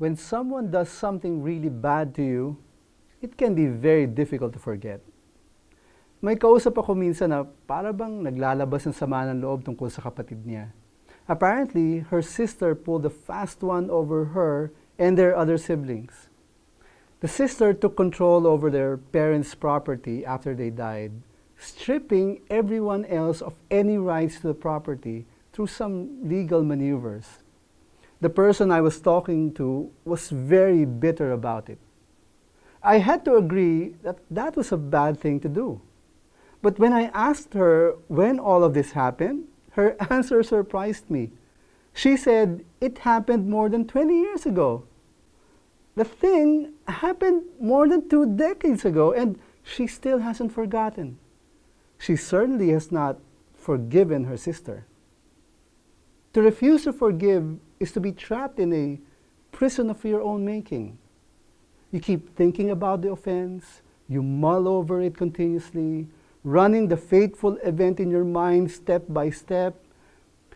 When someone does something really bad to you, it can be very difficult to forget. May kausap ako minsan na para bang naglalabas ng sama ng loob tungkol sa kapatid niya. Apparently, her sister pulled a fast one over her and their other siblings. The sister took control over their parents' property after they died, stripping everyone else of any rights to the property through some legal maneuvers. The person I was talking to was very bitter about it. I had to agree that that was a bad thing to do. But when I asked her when all of this happened, her answer surprised me. She said it happened more than 20 years ago. The thing happened more than 2 decades ago, and she still hasn't forgotten. She certainly has not forgiven her sister. To refuse to forgive is to be trapped in a prison of your own making. You keep thinking about the offense, you mull over it continuously, running the fateful event in your mind step by step.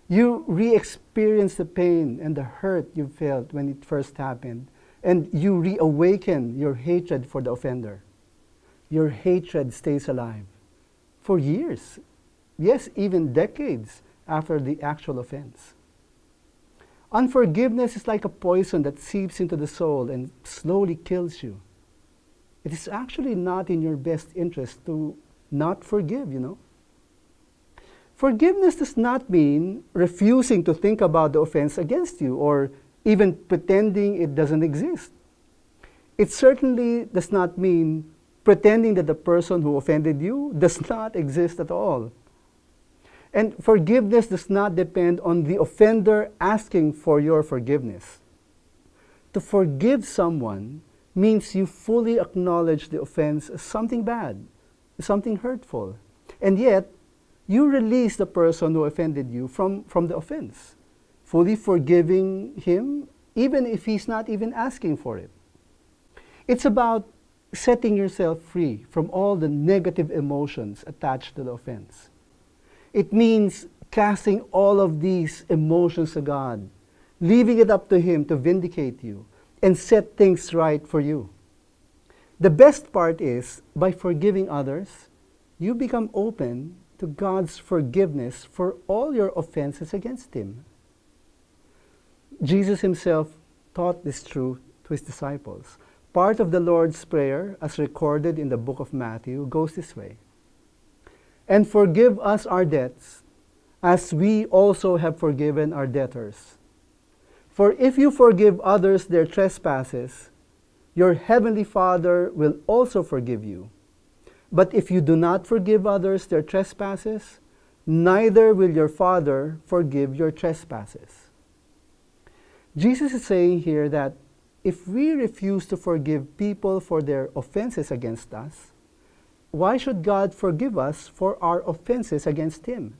You re-experience the pain and the hurt you felt when it first happened, and you reawaken your hatred for the offender. Your hatred stays alive for years, yes, even decades after the actual offense. Unforgiveness is like a poison that seeps into the soul and slowly kills you. It is actually not in your best interest to not forgive, you know. Forgiveness does not mean refusing to think about the offense against you or even pretending it doesn't exist. It certainly does not mean pretending that the person who offended you does not exist at all. And forgiveness does not depend on the offender asking for your forgiveness. To forgive someone means you fully acknowledge the offense as something bad, something hurtful, and yet you release the person who offended you from the offense, fully forgiving him even if he's not even asking for it. It's about setting yourself free from all the negative emotions attached to the offense. It means casting all of these emotions to God, leaving it up to Him to vindicate you and set things right for you. The best part is, by forgiving others, you become open to God's forgiveness for all your offenses against Him. Jesus Himself taught this truth to His disciples. Part of the Lord's Prayer, as recorded in the book of Matthew, goes this way: "And forgive us our debts, as we also have forgiven our debtors. For if you forgive others their trespasses, your heavenly Father will also forgive you. But if you do not forgive others their trespasses, neither will your Father forgive your trespasses." Jesus is saying here that if we refuse to forgive people for their offenses against us, why should God forgive us for our offenses against Him?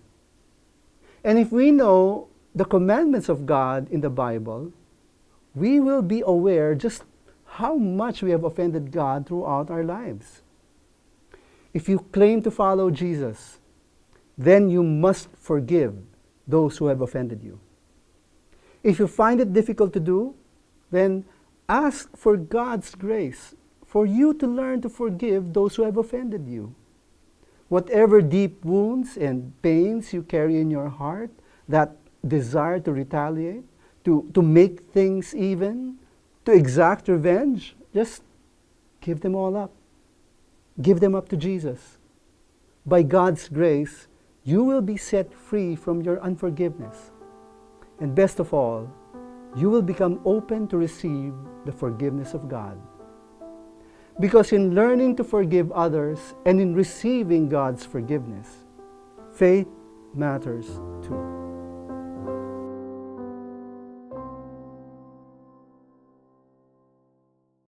And if we know the commandments of God in the Bible, we will be aware just how much we have offended God throughout our lives. If you claim to follow Jesus, then you must forgive those who have offended you. If you find it difficult to do, then ask for God's grace for you to learn to forgive those who have offended you. Whatever deep wounds and pains you carry in your heart, that desire to retaliate, to make things even, to exact revenge, just give them all up. Give them up to Jesus. By God's grace, you will be set free from your unforgiveness. And best of all, you will become open to receive the forgiveness of God. Because in learning to forgive others and in receiving God's forgiveness, faith matters too.